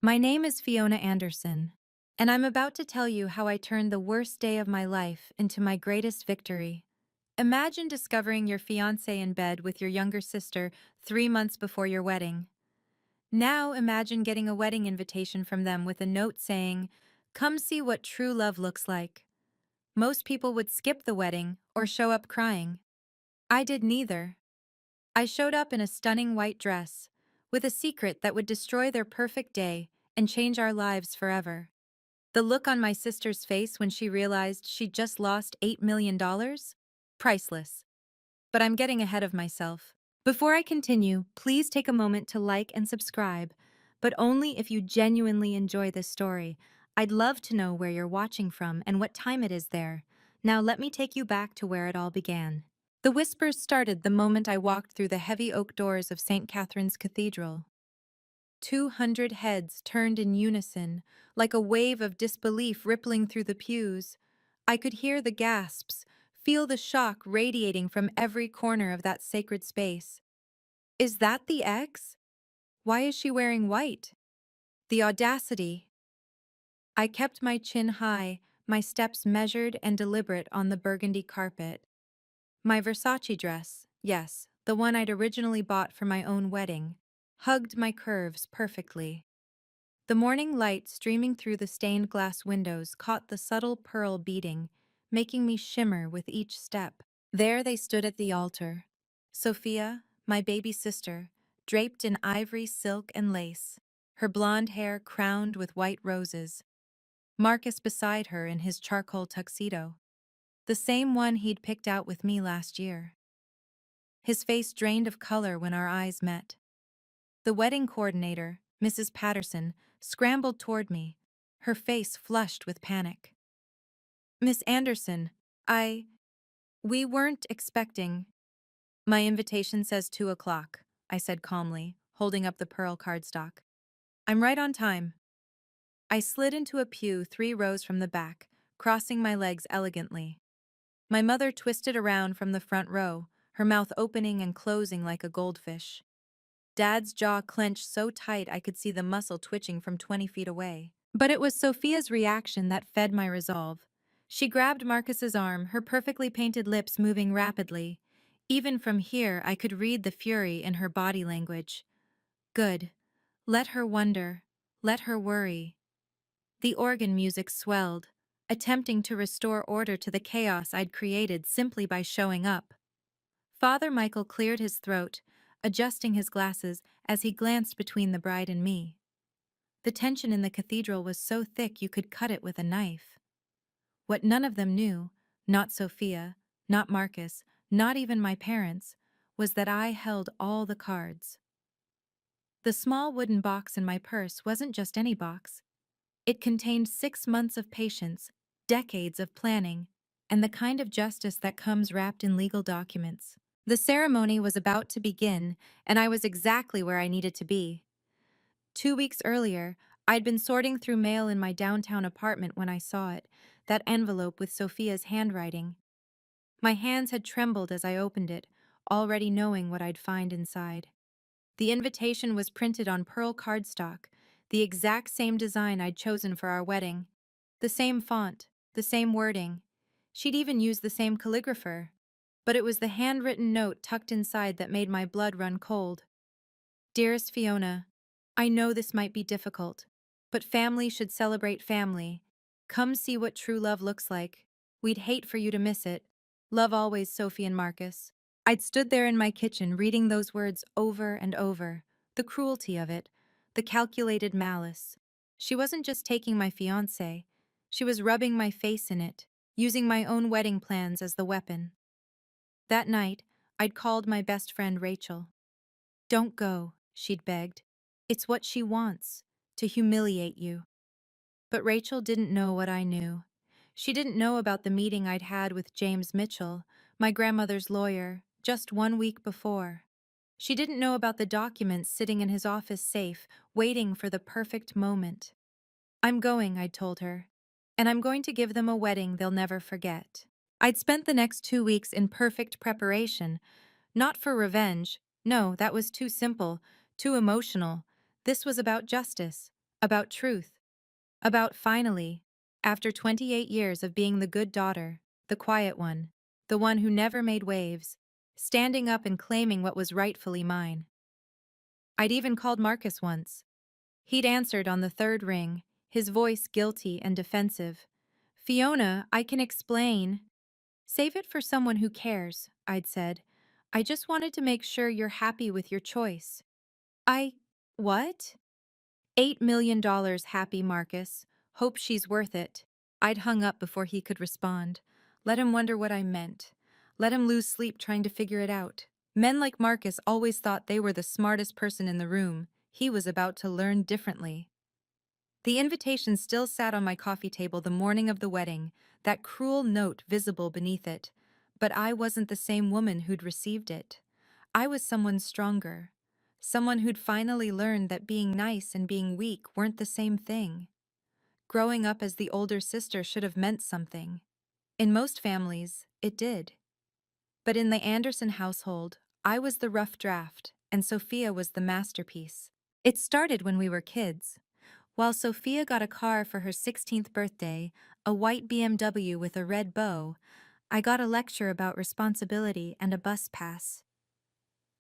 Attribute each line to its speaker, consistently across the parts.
Speaker 1: My name is Fiona Anderson, and I'm about to tell you how I turned the worst day of my life into my greatest victory. Imagine discovering your fiancé in bed with your younger sister 3 months before your wedding. Now imagine getting a wedding invitation from them with a note saying, "Come see what true love looks like." Most people would skip the wedding or show up crying. I did neither. I showed up in a stunning white dress, with a secret that would destroy their perfect day and change our lives forever. The look on my sister's face when she realized she'd just lost $8 million? Priceless. But I'm getting ahead of myself. Before I continue, please take a moment to like and subscribe, but only if you genuinely enjoy this story. I'd love to know where you're watching from and what time it is there. Now let me take you back to where it all began. The whispers started the moment I walked through the heavy oak doors of St. Catherine's Cathedral. 200 heads turned in unison, like a wave of disbelief rippling through the pews. I could hear the gasps, feel the shock radiating from every corner of that sacred space. Is that the ex? Why is she wearing white? The audacity. I kept my chin high, my steps measured and deliberate on the burgundy carpet. My Versace dress, yes, the one I'd originally bought for my own wedding, hugged my curves perfectly. The morning light streaming through the stained glass windows caught the subtle pearl beating, making me shimmer with each step. There they stood at the altar. Sophia, my baby sister, draped in ivory silk and lace, her blonde hair crowned with white roses. Marcus beside her in his charcoal tuxedo, the same one he'd picked out with me last year. His face drained of color when our eyes met. The wedding coordinator, Mrs. Patterson, scrambled toward me, her face flushed with panic. "Miss Anderson, we weren't expecting." "My invitation says 2 o'clock," I said calmly, holding up the pearl cardstock. "I'm right on time." I slid into a pew 3 rows from the back, crossing my legs elegantly. My mother twisted around from the front row, her mouth opening and closing like a goldfish. Dad's jaw clenched so tight I could see the muscle twitching from 20 feet away. But it was Sophia's reaction that fed my resolve. She grabbed Marcus's arm, her perfectly painted lips moving rapidly. Even from here, I could read the fury in her body language. Good. Let her wonder. Let her worry. The organ music swelled, attempting to restore order to the chaos I'd created simply by showing up. Father Michael cleared his throat, adjusting his glasses as he glanced between the bride and me. The tension in the cathedral was so thick you could cut it with a knife. What none of them knew, not Sophia, not Marcus, not even my parents, was that I held all the cards. The small wooden box in my purse wasn't just any box. It contained 6 months of patience, decades of planning, and the kind of justice that comes wrapped in legal documents. The ceremony was about to begin, and I was exactly where I needed to be. 2 weeks earlier, I'd been sorting through mail in my downtown apartment when I saw it, that envelope with Sophia's handwriting. My hands had trembled as I opened it, already knowing what I'd find inside. The invitation was printed on pearl cardstock, the exact same design I'd chosen for our wedding. The same font, the same wording. She'd even used the same calligrapher. But it was the handwritten note tucked inside that made my blood run cold. "Dearest Fiona, I know this might be difficult, but family should celebrate family. Come see what true love looks like. We'd hate for you to miss it. Love always, Sophie and Marcus." I'd stood there in my kitchen reading those words over and over. The cruelty of it, the calculated malice. She wasn't just taking my fiancé, she was rubbing my face in it, using my own wedding plans as the weapon. That night, I'd called my best friend Rachel. "Don't go," she'd begged. "It's what she wants, to humiliate you." But Rachel didn't know what I knew. She didn't know about the meeting I'd had with James Mitchell, my grandmother's lawyer, just 1 week before. She didn't know about the documents sitting in his office safe, waiting for the perfect moment. "I'm going," I'd told her, "and I'm going to give them a wedding they'll never forget." I'd spent the next 2 weeks in perfect preparation, not for revenge. No, that was too simple, too emotional. This was about justice, about truth, about finally, after 28 years of being the good daughter, the quiet one, the one who never made waves, standing up and claiming what was rightfully mine. I'd even called Marcus once. He'd answered on the third ring, his voice guilty and defensive. "Fiona, I can explain." "Save it for someone who cares," I'd said. "I just wanted to make sure you're happy with your choice." I. What? $8 million happy, Marcus. Hope she's worth it. I'd hung up before he could respond. Let him wonder what I meant. Let him lose sleep trying to figure it out. Men like Marcus always thought they were the smartest person in the room. He was about to learn differently. The invitation still sat on my coffee table the morning of the wedding, that cruel note visible beneath it. But I wasn't the same woman who'd received it. I was someone stronger. Someone who'd finally learned that being nice and being weak weren't the same thing. Growing up as the older sister should have meant something. In most families, it did. But in the Anderson household, I was the rough draft, and Sophia was the masterpiece. It started when we were kids. While Sophia got a car for her 16th birthday, a white BMW with a red bow, I got a lecture about responsibility and a bus pass.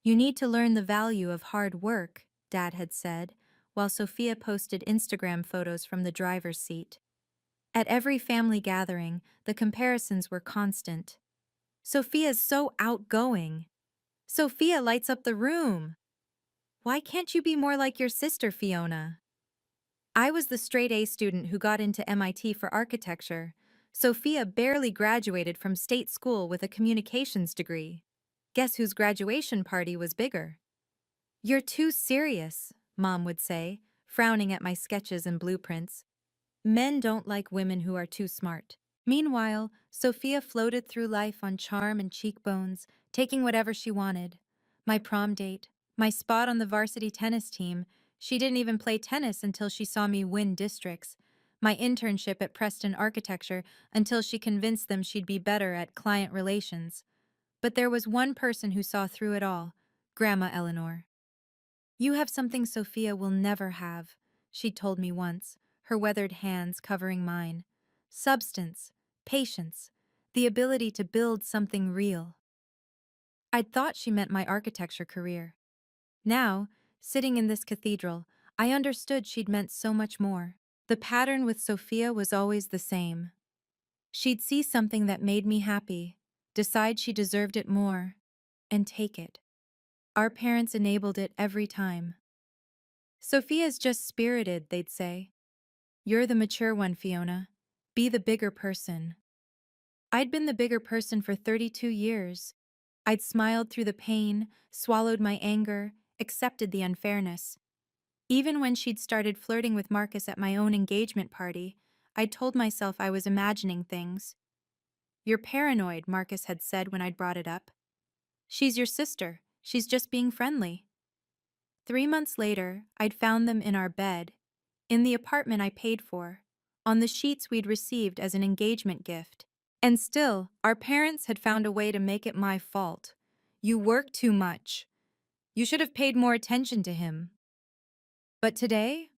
Speaker 1: "You need to learn the value of hard work," Dad had said, while Sophia posted Instagram photos from the driver's seat. At every family gathering, the comparisons were constant. "Sophia's so outgoing." "Sophia lights up the room." "Why can't you be more like your sister, Fiona?" I was the straight-A student who got into MIT for architecture. Sophia barely graduated from state school with a communications degree. Guess whose graduation party was bigger? "You're too serious," Mom would say, frowning at my sketches and blueprints. Men don't like women who are too smart. Meanwhile, Sophia floated through life on charm and cheekbones, taking whatever she wanted. My prom date, my spot on the varsity tennis team. She didn't even play tennis until she saw me win districts. My internship at Preston Architecture until she convinced them she'd be better at client relations. But there was one person who saw through it all, Grandma Eleanor. "You have something Sophia will never have," she'd told me once, her weathered hands covering mine. "Substance, patience, the ability to build something real." I'd thought she meant my architecture career. Now, sitting in this cathedral, I understood she'd meant so much more. The pattern with Sophia was always the same. She'd see something that made me happy, decide she deserved it more, and take it. Our parents enabled it every time. "Sophia's just spirited," they'd say. "You're the mature one, Fiona. Be the bigger person." I'd been the bigger person for 32 years. I'd smiled through the pain, swallowed my anger, accepted the unfairness. Even when she'd started flirting with Marcus at my own engagement party, I'd told myself I was imagining things. "You're paranoid," Marcus had said when I'd brought it up. "She's your sister. She's just being friendly." 3 months later, I'd found them in our bed, in the apartment I paid for, on the sheets we'd received as an engagement gift. And still, our parents had found a way to make it my fault. "You work too much. You should have paid more attention to him." But today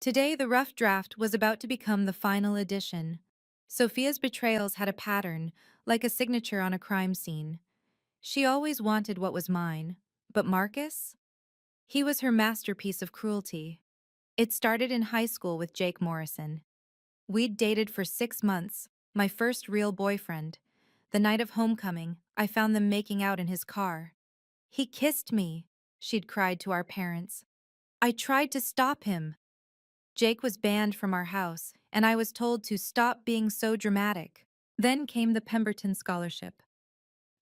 Speaker 1: the rough draft was about to become the final edition. Sophia's betrayals had a pattern, like a signature on a crime scene. She always wanted what was mine. But Marcus? He was her masterpiece of cruelty. It started in high school with Jake Morrison. We'd dated for 6 months, my first real boyfriend. The night of homecoming, I found them making out in his car. "He kissed me," she'd cried to our parents. "I tried to stop him." Jake was banned from our house, and I was told to stop being so dramatic. Then came the Pemberton Scholarship.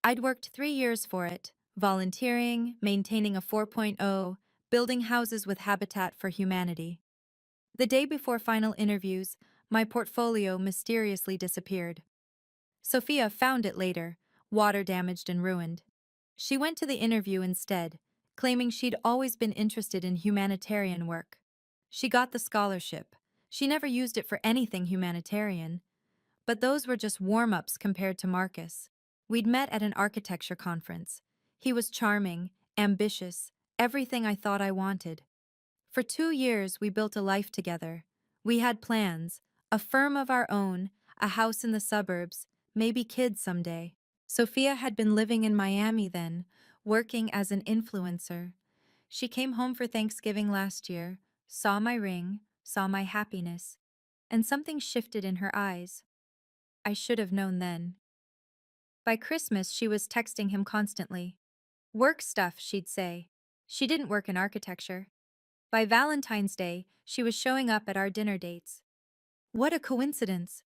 Speaker 1: I'd worked 3 years for it, volunteering, maintaining a 4.0, building houses with Habitat for Humanity. The day before final interviews, my portfolio mysteriously disappeared. Sophia found it later, water-damaged and ruined. She went to the interview instead, claiming she'd always been interested in humanitarian work. She got the scholarship. She never used it for anything humanitarian. But those were just warm-ups compared to Marcus. We'd met at an architecture conference. He was charming, ambitious, everything I thought I wanted. For 2 years, we built a life together. We had plans, a firm of our own, a house in the suburbs, maybe kids someday. Sophia had been living in Miami then, working as an influencer. She came home for Thanksgiving last year, saw my ring, saw my happiness, and something shifted in her eyes. I should have known then. By Christmas, she was texting him constantly. Work stuff, she'd say. She didn't work in architecture. By Valentine's Day, she was showing up at our dinner dates. What a coincidence!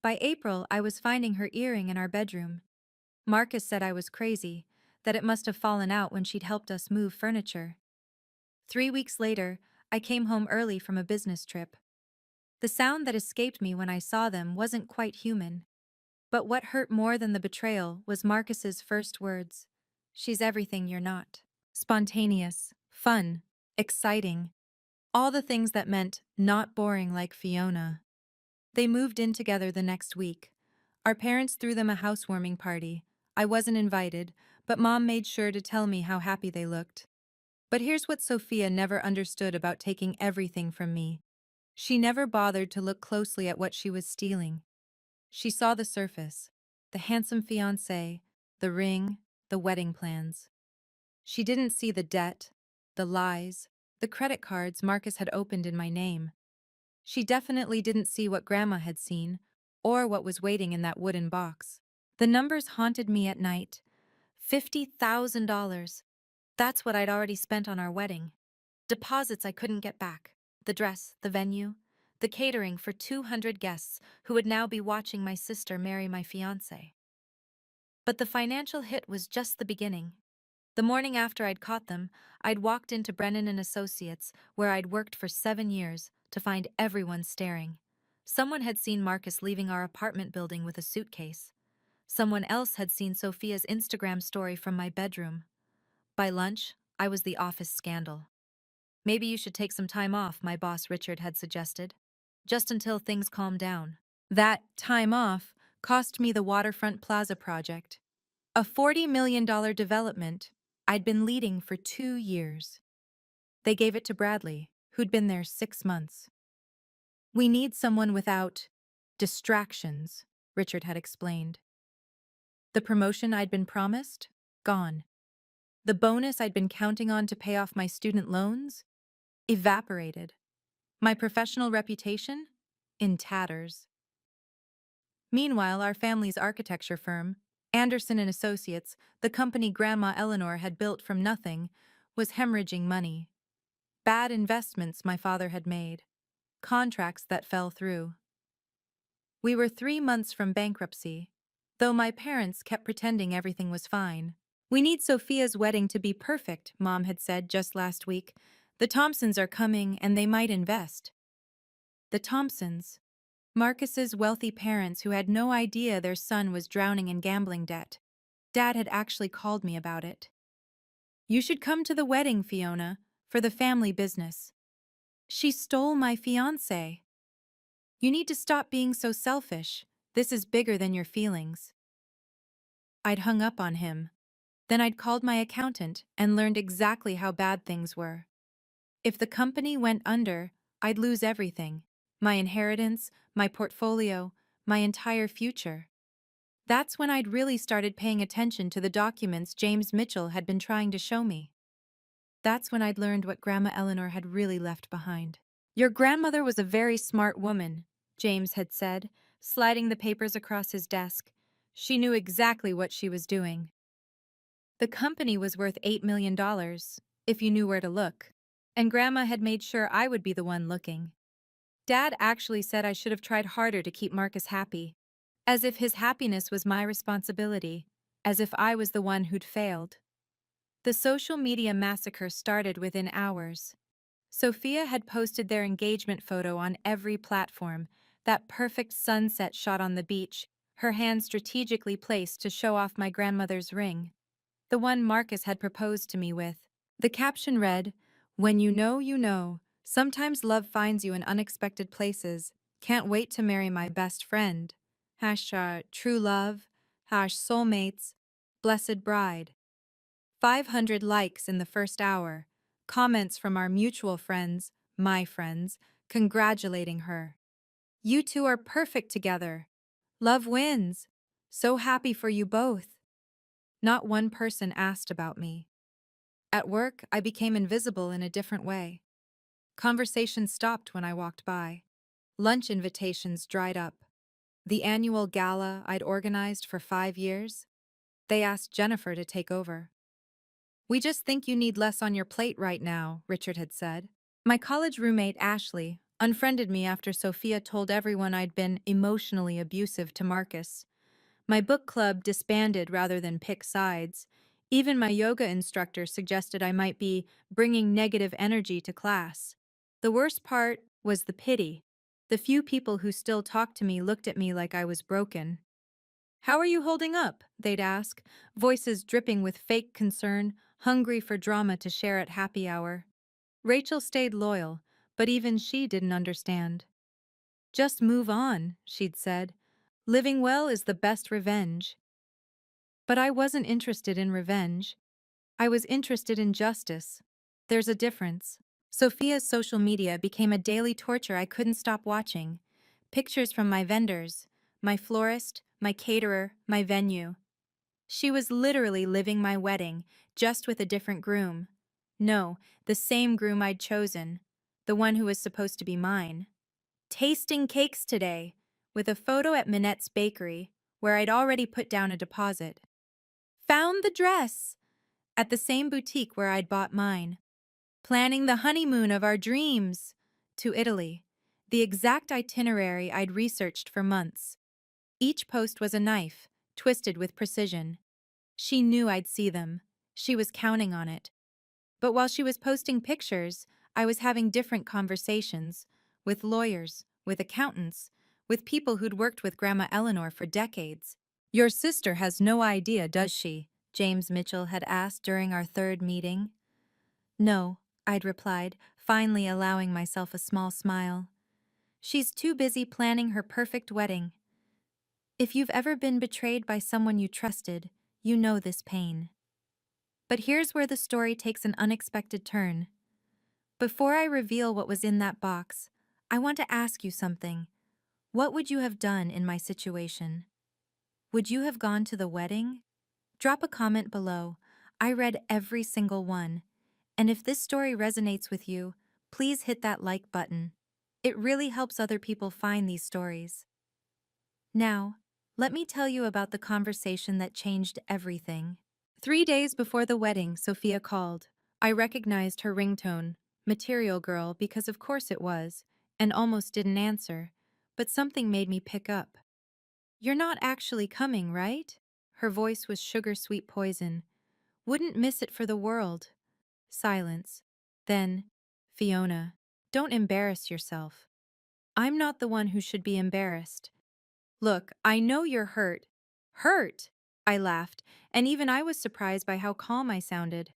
Speaker 1: By April, I was finding her earring in our bedroom. Marcus said I was crazy, that it must have fallen out when she'd helped us move furniture. 3 weeks later, I came home early from a business trip. The sound that escaped me when I saw them wasn't quite human. But what hurt more than the betrayal was Marcus's first words. She's everything you're not. Spontaneous, fun, exciting. All the things that meant not boring like Fiona. They moved in together the next week. Our parents threw them a housewarming party. I wasn't invited, but Mom made sure to tell me how happy they looked. But here's what Sophia never understood about taking everything from me. She never bothered to look closely at what she was stealing. She saw the surface, the handsome fiancé, the ring, the wedding plans. She didn't see the debt, the lies, the credit cards Marcus had opened in my name. She definitely didn't see what Grandma had seen, or what was waiting in that wooden box. The numbers haunted me at night. $50,000. That's what I'd already spent on our wedding. Deposits I couldn't get back. The dress, the venue, the catering for 200 guests who would now be watching my sister marry my fiancé. But the financial hit was just the beginning. The morning after I'd caught them, I'd walked into Brennan and Associates, where I'd worked for 7 years, to find everyone staring. Someone had seen Marcus leaving our apartment building with a suitcase. Someone else had seen Sophia's Instagram story from my bedroom. By lunch, I was the office scandal. Maybe you should take some time off, my boss Richard had suggested. Just until things calm down. That time off cost me the Waterfront Plaza project. A $40 million development I'd been leading for 2 years. They gave it to Bradley, who'd been there 6 months. We need someone without distractions, Richard had explained. The promotion I'd been promised? Gone. The bonus I'd been counting on to pay off my student loans? Evaporated. My professional reputation? In tatters. Meanwhile, our family's architecture firm, Anderson and Associates, the company Grandma Eleanor had built from nothing, was hemorrhaging money. Bad investments my father had made. Contracts that fell through. We were 3 months from bankruptcy, though my parents kept pretending everything was fine. We need Sophia's wedding to be perfect, Mom had said just last week. The Thompsons are coming and they might invest. The Thompsons. Marcus's wealthy parents who had no idea their son was drowning in gambling debt. Dad had actually called me about it. You should come to the wedding, Fiona, for the family business. She stole my fiancé. You need to stop being so selfish. This is bigger than your feelings. I'd hung up on him. Then I'd called my accountant and learned exactly how bad things were. If the company went under, I'd lose everything. My inheritance, my portfolio, my entire future. That's when I'd really started paying attention to the documents James Mitchell had been trying to show me. That's when I'd learned what Grandma Eleanor had really left behind. Your grandmother was a very smart woman, James had said, sliding the papers across his desk. She knew exactly what she was doing. The company was worth $8 million, if you knew where to look. And Grandma had made sure I would be the one looking. Dad actually said I should have tried harder to keep Marcus happy. As if his happiness was my responsibility. As if I was the one who'd failed. The social media massacre started within hours. Sophia had posted their engagement photo on every platform, that perfect sunset shot on the beach, her hand strategically placed to show off my grandmother's ring. The one Marcus had proposed to me with. The caption read, "When you know, you know. Sometimes love finds you in unexpected places. Can't wait to marry my best friend. True love. Soulmates. Blessed bride." 500 likes in the first hour. Comments from our mutual friends, my friends, congratulating her. You two are perfect together. Love wins. So happy for you both. Not one person asked about me. At work, I became invisible in a different way. Conversation stopped when I walked by. Lunch invitations dried up. The annual gala I'd organized for 5 years, they asked Jennifer to take over. We just think you need less on your plate right now, Richard had said. My college roommate, Ashley, unfriended me after Sophia told everyone I'd been emotionally abusive to Marcus. My book club disbanded rather than pick sides. Even my yoga instructor suggested I might be bringing negative energy to class. The worst part was the pity. The few people who still talked to me looked at me like I was broken. How are you holding up? They'd ask, voices dripping with fake concern, hungry for drama to share at happy hour. Rachel stayed loyal, but even she didn't understand. Just move on, she'd said. Living well is the best revenge. But I wasn't interested in revenge. I was interested in justice. There's a difference. Sophia's social media became a daily torture I couldn't stop watching. Pictures from my vendors, my florist, my caterer, my venue. She was literally living my wedding, just with a different groom. No, the same groom I'd chosen. The one who was supposed to be mine. Tasting cakes today, with a photo at Minette's Bakery, where I'd already put down a deposit. Found the dress! At the same boutique where I'd bought mine. Planning the honeymoon of our dreams! To Italy. The exact itinerary I'd researched for months. Each post was a knife, twisted with precision. She knew I'd see them. She was counting on it. But while she was posting pictures, I was having different conversations. With lawyers, with accountants, with people who'd worked with Grandma Eleanor for decades. Your sister has no idea, does she? James Mitchell had asked during our third meeting. No, I'd replied, finally allowing myself a small smile. She's too busy planning her perfect wedding. If you've ever been betrayed by someone you trusted, you know this pain. But here's where the story takes an unexpected turn. Before I reveal what was in that box, I want to ask you something. What would you have done in my situation? Would you have gone to the wedding? Drop a comment below. I read every single one. And if this story resonates with you, please hit that like button. It really helps other people find these stories. Now, let me tell you about the conversation that changed everything. 3 days before the wedding, Sophia called. I recognized her ringtone, Material Girl, because of course it was, and almost didn't answer, but something made me pick up. You're not actually coming, right? Her voice was sugar-sweet poison. Wouldn't miss it for the world. Silence. Then, Fiona, don't embarrass yourself. I'm not the one who should be embarrassed. Look, I know you're hurt. Hurt? I laughed, and even I was surprised by how calm I sounded.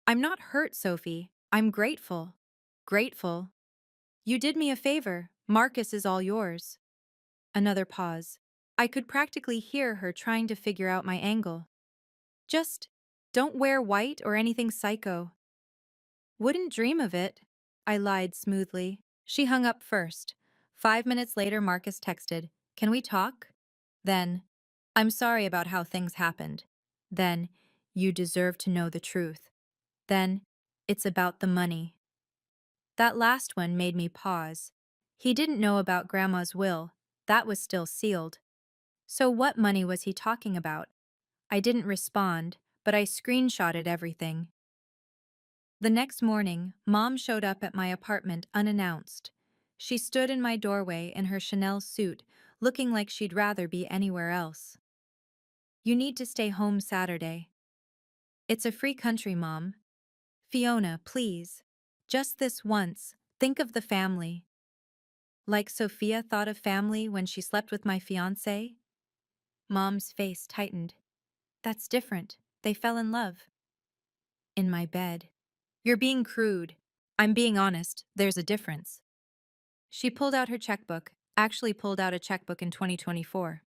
Speaker 1: I'm not hurt, Sophie. I'm grateful. Grateful? You did me a favor. Marcus is all yours. Another pause. I could practically hear her trying to figure out my angle. Just don't wear white or anything psycho. Wouldn't dream of it. I lied smoothly. She hung up first. 5 minutes later, Marcus texted, "Can we talk?" Then, "I'm sorry about how things happened." Then, "You deserve to know the truth." Then, "It's about the money." That last one made me pause. He didn't know about Grandma's will. That was still sealed. So what money was he talking about? I didn't respond, but I screenshotted everything. The next morning, Mom showed up at my apartment unannounced. She stood in my doorway in her Chanel suit, looking like she'd rather be anywhere else. You need to stay home Saturday. It's a free country, Mom. Fiona, please. Just this once, think of the family. Like Sophia thought of family when she slept with my fiancé? Mom's face tightened. That's different. They fell in love. In my bed. You're being crude. I'm being honest. There's a difference. She pulled out her checkbook, actually pulled out a checkbook in 2024.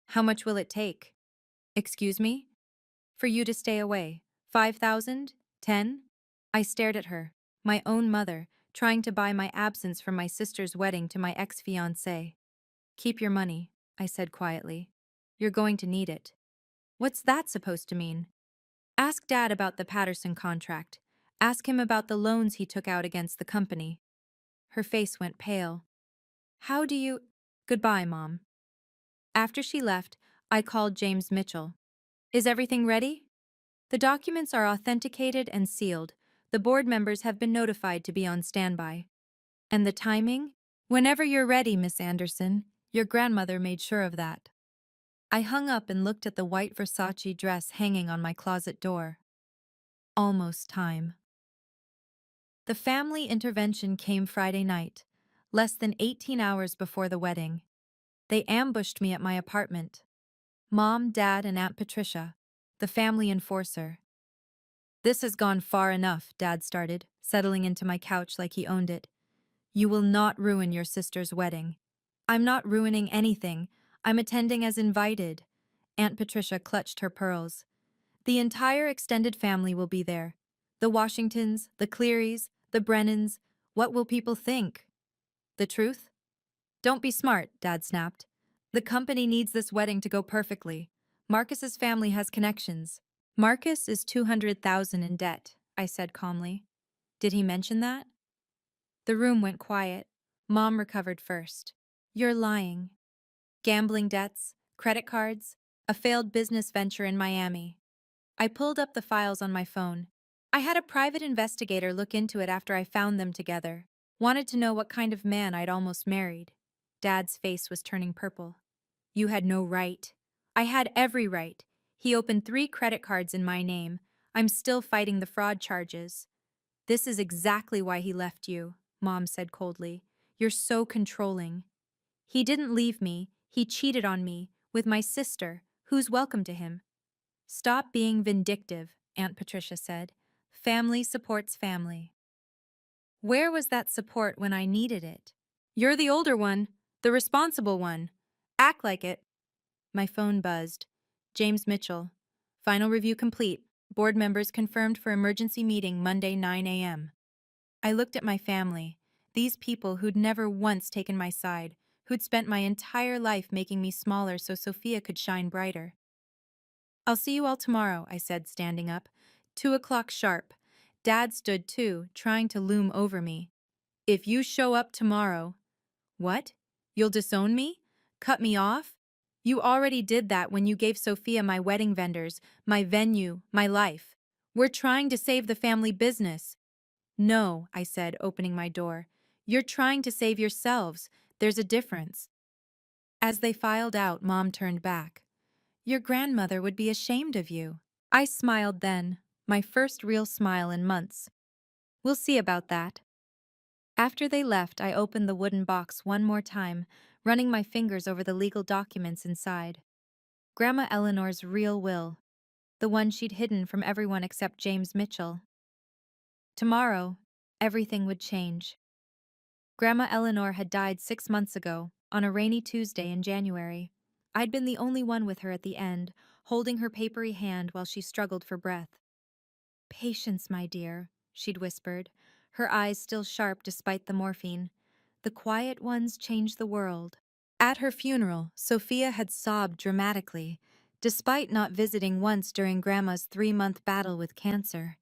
Speaker 1: How much will it take? Excuse me? For you to stay away. 5,000? 10? I stared at her, my own mother, trying to buy my absence from my sister's wedding to my ex-fiancé. Keep your money, I said quietly. You're going to need it. What's that supposed to mean? Ask Dad about the Patterson contract. Ask him about the loans he took out against the company. Her face went pale. How do you— Goodbye, Mom. After she left, I called James Mitchell. Is everything ready? The documents are authenticated and sealed. The board members have been notified to be on standby. And the timing? Whenever you're ready, Miss Anderson. Your grandmother made sure of that. I hung up and looked at the white Versace dress hanging on my closet door. Almost time. The family intervention came Friday night, less than 18 hours before the wedding. They ambushed me at my apartment. Mom, Dad, and Aunt Patricia, the family enforcer. This has gone far enough, Dad started, settling into my couch like he owned it. You will not ruin your sister's wedding. I'm not ruining anything. I'm attending as invited. Aunt Patricia clutched her pearls. The entire extended family will be there. The Washingtons, the Clearys, the Brennans. What will people think? The truth? Don't be smart, Dad snapped. The company needs this wedding to go perfectly. Marcus's family has connections. Marcus is 200,000 in debt, I said calmly. Did he mention that? The room went quiet. Mom recovered first. You're lying. Gambling debts, credit cards, a failed business venture in Miami. I pulled up the files on my phone. I had a private investigator look into it after I found them together. Wanted to know what kind of man I'd almost married. Dad's face was turning purple. You had no right. I had every right. He opened 3 credit cards in my name. I'm still fighting the fraud charges. This is exactly why he left you, Mom said coldly. You're so controlling. He didn't leave me. He cheated on me, with my sister, who's welcome to him. Stop being vindictive, Aunt Patricia said. Family supports family. Where was that support when I needed it? You're the older one, the responsible one. Act like it. My phone buzzed. James Mitchell. Final review complete. Board members confirmed for emergency meeting Monday 9 a.m. I looked at my family, these people who'd never once taken my side, who'd spent my entire life making me smaller so Sophia could shine brighter. I'll see you all tomorrow, I said, standing up. 2 o'clock sharp. Dad stood too, trying to loom over me. If you show up tomorrow— What? You'll disown me? Cut me off? You already did that when you gave Sophia my wedding vendors, my venue, my life. We're trying to save the family business. No, I said, opening my door. You're trying to save yourselves. There's a difference. As they filed out, Mom turned back. Your grandmother would be ashamed of you. I smiled then, my first real smile in months. We'll see about that. After they left, I opened the wooden box one more time, running my fingers over the legal documents inside. Grandma Eleanor's real will, the one she'd hidden from everyone except James Mitchell. Tomorrow, everything would change. Grandma Eleanor had died 6 months ago, on a rainy Tuesday in January. I'd been the only one with her at the end, holding her papery hand while she struggled for breath. Patience, my dear, she'd whispered, her eyes still sharp despite the morphine. The quiet ones change the world. At her funeral, Sophia had sobbed dramatically, despite not visiting once during Grandma's 3-month battle with cancer.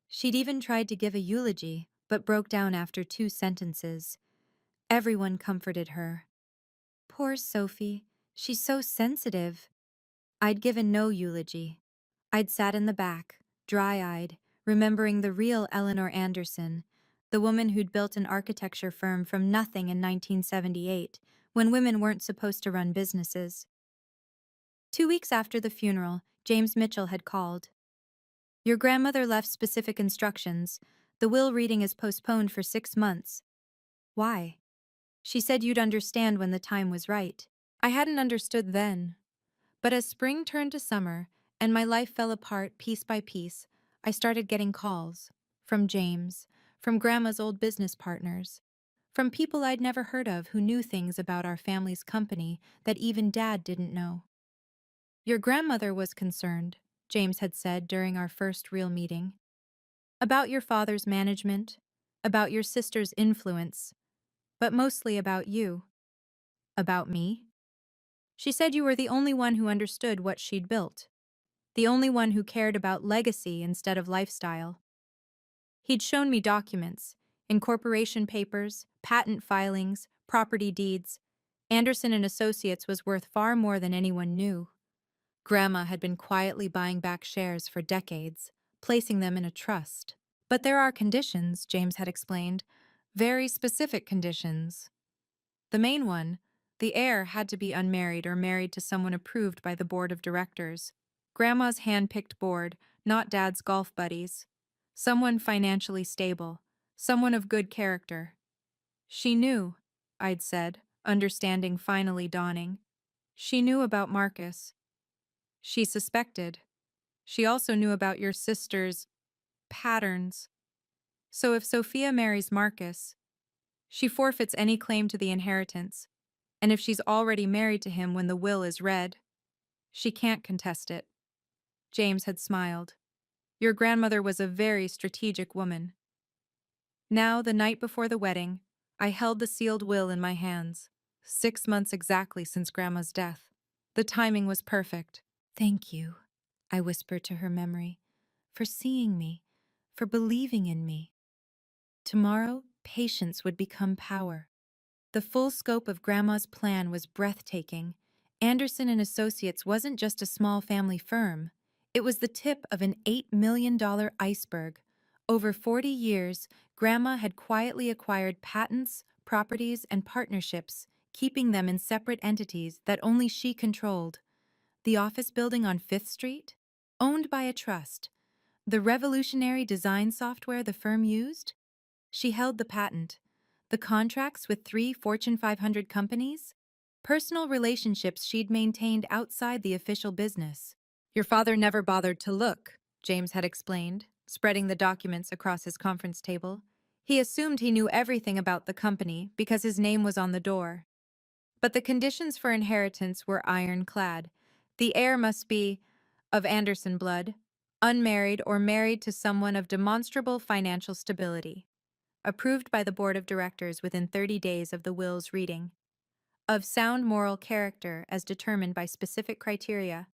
Speaker 1: She'd even tried to give a eulogy, but broke down after 2 sentences. Everyone comforted her. Poor Sophie, she's so sensitive. I'd given no eulogy. I'd sat in the back, dry-eyed, remembering the real Eleanor Anderson, the woman who'd built an architecture firm from nothing in 1978, when women weren't supposed to run businesses. 2 weeks after the funeral, James Mitchell had called. Your grandmother left specific instructions. The will reading is postponed for 6 months. Why? She said you'd understand when the time was right. I hadn't understood then. But as spring turned to summer, and my life fell apart piece by piece, I started getting calls. From James, from Grandma's old business partners, from people I'd never heard of who knew things about our family's company that even Dad didn't know. Your grandmother was concerned, James had said during our first real meeting. About your father's management, about your sister's influence, but mostly about you. About me? She said you were the only one who understood what she'd built, the only one who cared about legacy instead of lifestyle. He'd shown me documents, incorporation papers, patent filings, property deeds. Anderson and Associates was worth far more than anyone knew. Grandma had been quietly buying back shares for decades, placing them in a trust. But there are conditions, James had explained, very specific conditions. The main one, the heir had to be unmarried or married to someone approved by the board of directors. Grandma's hand-picked board, not Dad's golf buddies. Someone financially stable, someone of good character. She knew, I'd said, understanding finally dawning. She knew about Marcus. She suspected. She also knew about your sister's patterns. So if Sophia marries Marcus, she forfeits any claim to the inheritance, and if she's already married to him when the will is read, she can't contest it. James had smiled. Your grandmother was a very strategic woman. Now, the night before the wedding, I held the sealed will in my hands, 6 months exactly since Grandma's death. The timing was perfect. Thank you, I whispered to her memory, for seeing me, for believing in me. Tomorrow, patience would become power. The full scope of Grandma's plan was breathtaking. Anderson and Associates wasn't just a small family firm. It was the tip of an $8 million iceberg. Over 40 years, Grandma had quietly acquired patents, properties, and partnerships, keeping them in separate entities that only she controlled. The office building on 5th Street? Owned by a trust. The revolutionary design software the firm used? She held the patent. The contracts with 3 Fortune 500 companies? Personal relationships she'd maintained outside the official business. Your father never bothered to look, James had explained, spreading the documents across his conference table. He assumed he knew everything about the company because his name was on the door. But the conditions for inheritance were ironclad. The heir must be of Anderson blood, unmarried or married to someone of demonstrable financial stability, approved by the board of directors within 30 days of the will's reading, of sound moral character as determined by specific criteria.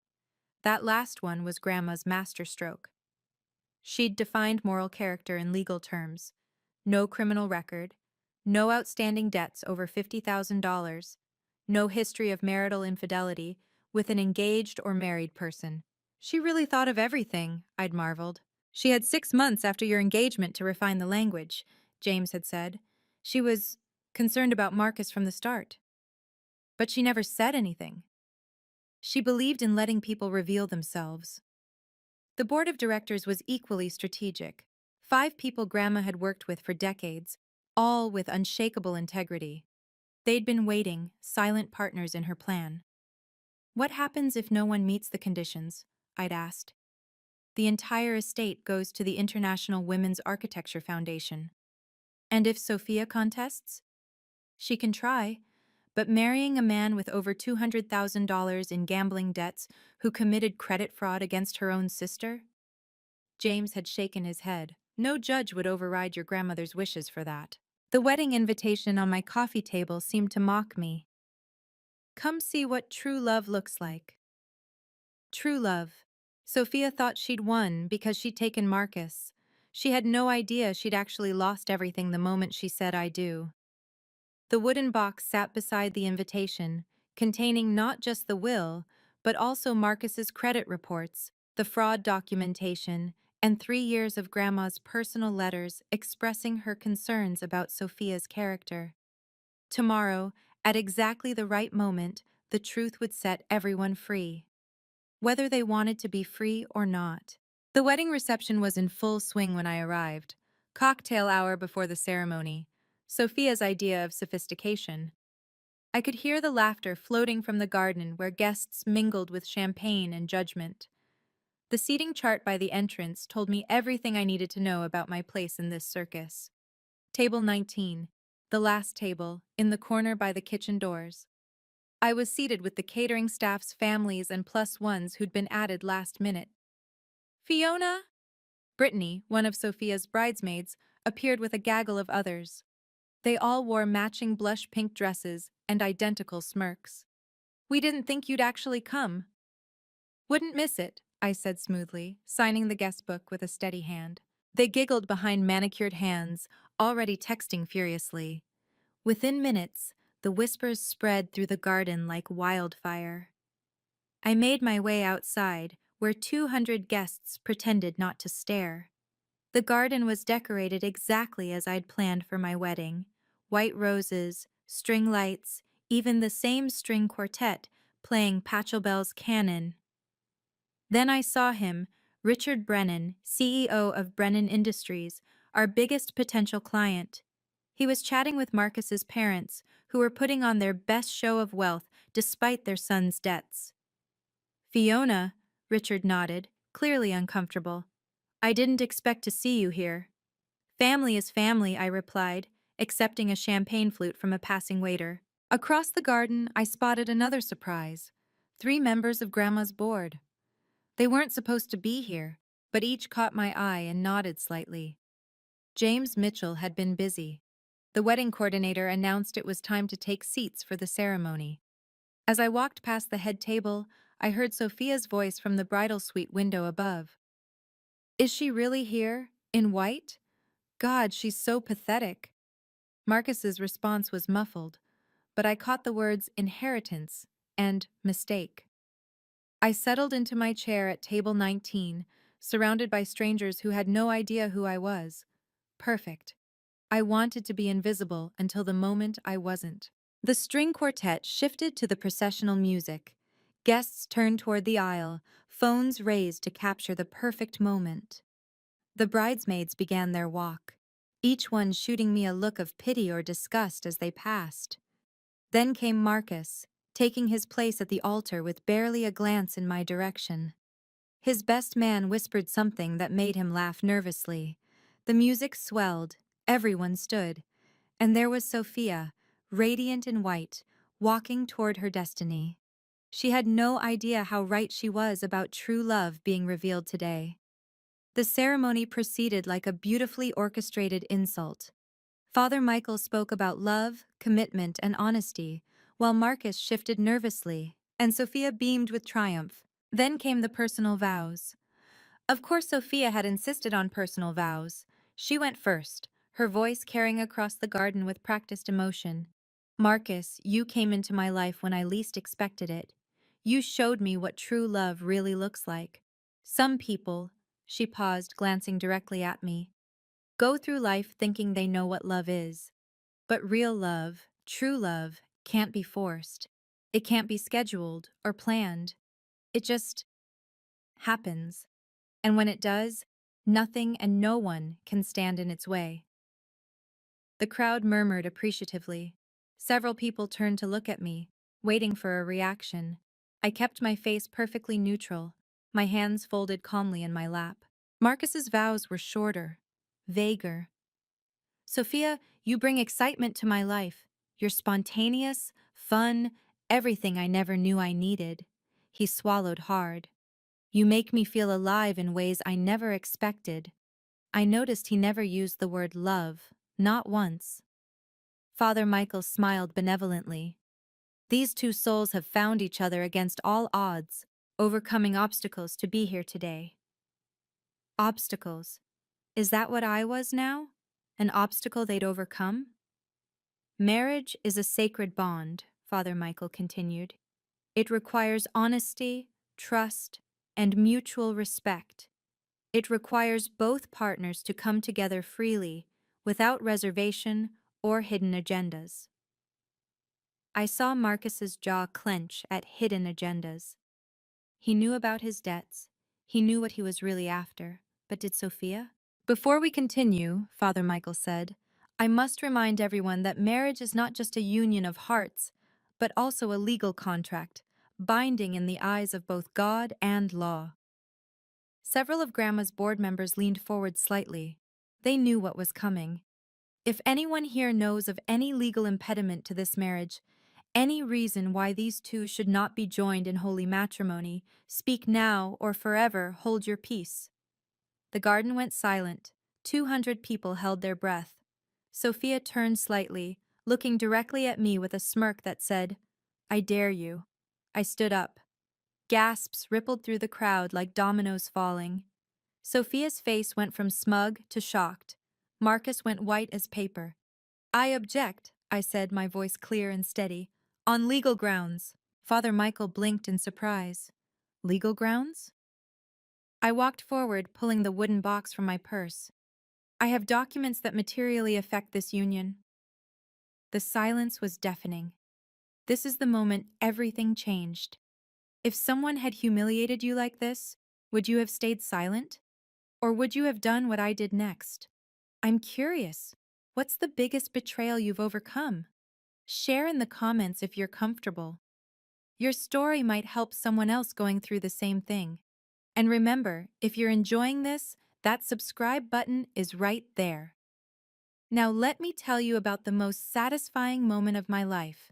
Speaker 1: That last one was Grandma's masterstroke. She'd defined moral character in legal terms: no criminal record, no outstanding debts over $50,000, no history of marital infidelity with an engaged or married person. She really thought of everything, I'd marveled. She had 6 months after your engagement to refine the language, James had said. She was concerned about Marcus from the start. But she never said anything. She believed in letting people reveal themselves. The board of directors was equally strategic. 5 people Grandma had worked with for decades, all with unshakable integrity. They'd been waiting, silent partners in her plan. What happens if no one meets the conditions? I'd asked. The entire estate goes to the International Women's Architecture Foundation. And if Sophia contests? She can try, but marrying a man with over $200,000 in gambling debts who committed credit fraud against her own sister? James had shaken his head. No judge would override your grandmother's wishes for that. The wedding invitation on my coffee table seemed to mock me. Come see what true love looks like. True love. Sophia thought she'd won because she'd taken Marcus. She had no idea she'd actually lost everything the moment she said I do. The wooden box sat beside the invitation, containing not just the will, but also Marcus's credit reports, the fraud documentation, and 3 years of Grandma's personal letters expressing her concerns about Sophia's character. Tomorrow, at exactly the right moment, the truth would set everyone free, whether they wanted to be free or not. The wedding reception was in full swing when I arrived. Cocktail hour before the ceremony. Sophia's idea of sophistication. I could hear the laughter floating from the garden where guests mingled with champagne and judgment. The seating chart by the entrance told me everything I needed to know about my place in this circus. Table 19, the last table, in the corner by the kitchen doors. I was seated with the catering staff's families and plus ones who'd been added last minute. Fiona? Brittany, one of Sophia's bridesmaids, appeared with a gaggle of others. They all wore matching blush pink dresses and identical smirks. "We didn't think you'd actually come." "Wouldn't miss it," I said smoothly, signing the guest book with a steady hand. They giggled behind manicured hands, already texting furiously. Within minutes, the whispers spread through the garden like wildfire. I made my way outside, where 200 guests pretended not to stare. The garden was decorated exactly as I'd planned for my wedding. White roses, string lights, even the same string quartet playing Pachelbel's Canon. Then I saw him, Richard Brennan, CEO of Brennan Industries, our biggest potential client. He was chatting with Marcus's parents, who were putting on their best show of wealth despite their son's debts. "Fiona," Richard nodded, clearly uncomfortable. "I didn't expect to see you here." "Family is family," I replied, accepting a champagne flute from a passing waiter. Across the garden, I spotted another surprise. 3 members of Grandma's board. They weren't supposed to be here, but each caught my eye and nodded slightly. James Mitchell had been busy. The wedding coordinator announced it was time to take seats for the ceremony. As I walked past the head table, I heard Sophia's voice from the bridal suite window above. "Is she really here? In white? God, she's so pathetic." Marcus's response was muffled, but I caught the words inheritance and mistake. I settled into my chair at table 19, surrounded by strangers who had no idea who I was. Perfect. I wanted to be invisible until the moment I wasn't. The string quartet shifted to the processional music. Guests turned toward the aisle, phones raised to capture the perfect moment. The bridesmaids began their walk, each one shooting me a look of pity or disgust as they passed. Then came Marcus, taking his place at the altar with barely a glance in my direction. His best man whispered something that made him laugh nervously. The music swelled, everyone stood, and there was Sophia, radiant in white, walking toward her destiny. She had no idea how right she was about true love being revealed today. The ceremony proceeded like a beautifully orchestrated insult. Father Michael spoke about love, commitment, and honesty, while Marcus shifted nervously, and Sophia beamed with triumph. Then came the personal vows. Of course, Sophia had insisted on personal vows. She went first, her voice carrying across the garden with practiced emotion. "Marcus, you came into my life when I least expected it. You showed me what true love really looks like. Some people," she paused, glancing directly at me, "go through life thinking they know what love is. But real love, true love, can't be forced. It can't be scheduled or planned. It just happens. And when it does, nothing and no one can stand in its way." The crowd murmured appreciatively. Several people turned to look at me, waiting for a reaction. I kept my face perfectly neutral, my hands folded calmly in my lap. Marcus's vows were shorter, vaguer. "Sophia, you bring excitement to my life. You're spontaneous, fun, everything I never knew I needed." He swallowed hard. "You make me feel alive in ways I never expected." I noticed he never used the word love, not once. Father Michael smiled benevolently. "These two souls have found each other against all odds, overcoming obstacles to be here today." Obstacles. Is that what I was now? An obstacle they'd overcome? "Marriage is a sacred bond," Father Michael continued. "It requires honesty, trust, and mutual respect. It requires both partners to come together freely, without reservation or hidden agendas." I saw Marcus's jaw clench at hidden agendas. He knew about his debts. He knew what he was really after. But did Sophia? "Before we continue," Father Michael said, "I must remind everyone that marriage is not just a union of hearts, but also a legal contract, binding in the eyes of both God and law." Several of Grandma's board members leaned forward slightly. They knew what was coming. "If anyone here knows of any legal impediment to this marriage, any reason why these two should not be joined in holy matrimony, speak now or forever hold your peace." The garden went silent. 200 people held their breath. Sophia turned slightly, looking directly at me with a smirk that said, "I dare you." I stood up. Gasps rippled through the crowd like dominoes falling. Sophia's face went from smug to shocked. Marcus went white as paper. "I object," I said, my voice clear and steady. "On legal grounds." Father Michael blinked in surprise. "Legal grounds?" I walked forward, pulling the wooden box from my purse. "I have documents that materially affect this union." The silence was deafening. This is the moment everything changed. If someone had humiliated you like this, would you have stayed silent? Or would you have done what I did next? I'm curious. What's the biggest betrayal you've overcome? Share in the comments if you're comfortable. Your story might help someone else going through the same thing. And remember, if you're enjoying this, that subscribe button is right there. Now let me tell you about the most satisfying moment of my life.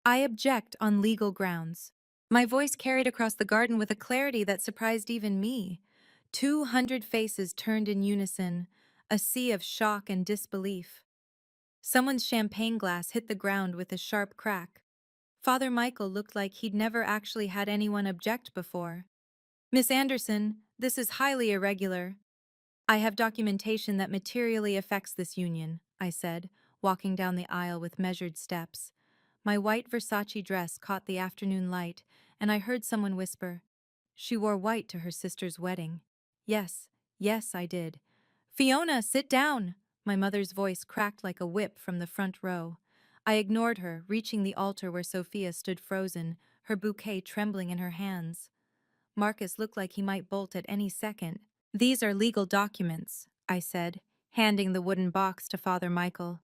Speaker 1: I object on legal grounds. My voice carried across the garden with a clarity that surprised even me. 200 faces turned in unison, a sea of shock and disbelief. Someone's champagne glass hit the ground with a sharp crack. Father Michael looked like he'd never actually had anyone object before. "Miss Anderson, this is highly irregular." "I have documentation that materially affects this union," I said, walking down the aisle with measured steps. My white Versace dress caught the afternoon light, and I heard someone whisper, "She wore white to her sister's wedding." Yes, yes, I did. "Fiona, sit down!" My mother's voice cracked like a whip from the front row. I ignored her, reaching the altar where Sophia stood frozen, her bouquet trembling in her hands. Marcus looked like he might bolt at any second. "These are legal documents," I said, handing the wooden box to Father Michael.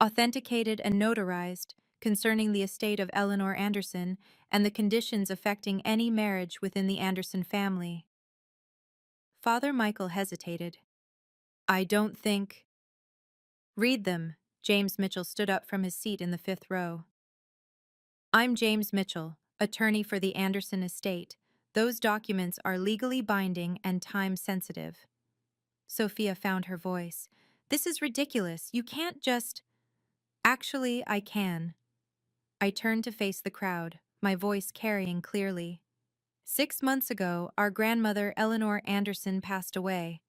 Speaker 1: "Authenticated and notarized, concerning the estate of Eleanor Anderson and the conditions affecting any marriage within the Anderson family." Father Michael hesitated. "I don't think—" "Read them." James Mitchell stood up from his seat in the fifth row. "I'm James Mitchell, attorney for the Anderson estate. Those documents are legally binding and time-sensitive." Sophia found her voice. "This is ridiculous. You can't just—" "Actually, I can." I turned to face the crowd, my voice carrying clearly. 6 months ago, our grandmother Eleanor Anderson passed away.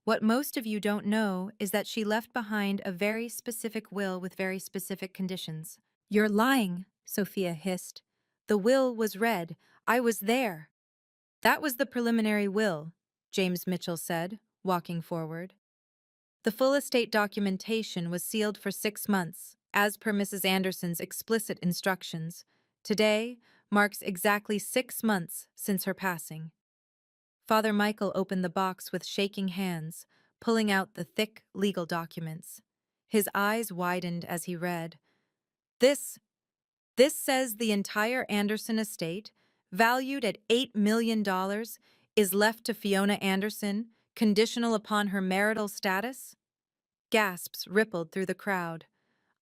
Speaker 1: What most of you don't know is that she left behind a very specific will with very specific conditions. "You're lying," Sophia hissed. "The will was read. I was there." "That was the preliminary will," James Mitchell said, walking forward. "The full estate documentation was sealed for 6 months, as per Mrs. Anderson's explicit instructions. Today marks exactly 6 months since her passing." Father Michael opened the box with shaking hands, pulling out the thick legal documents. His eyes widened as he read. This says the entire Anderson estate, valued at $8 million, is left to Fiona Anderson, conditional upon her marital status?" Gasps rippled through the crowd.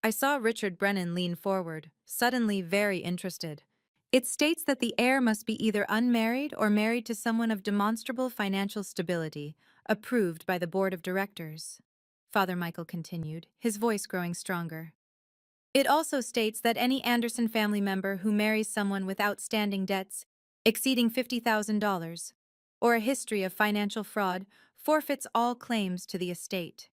Speaker 1: I saw Richard Brennan lean forward, suddenly very interested. "It states that the heir must be either unmarried or married to someone of demonstrable financial stability, approved by the board of directors." Father Michael continued, his voice growing stronger. "It also states that any Anderson family member who marries someone with outstanding debts exceeding $50,000 or a history of financial fraud forfeits all claims to the estate."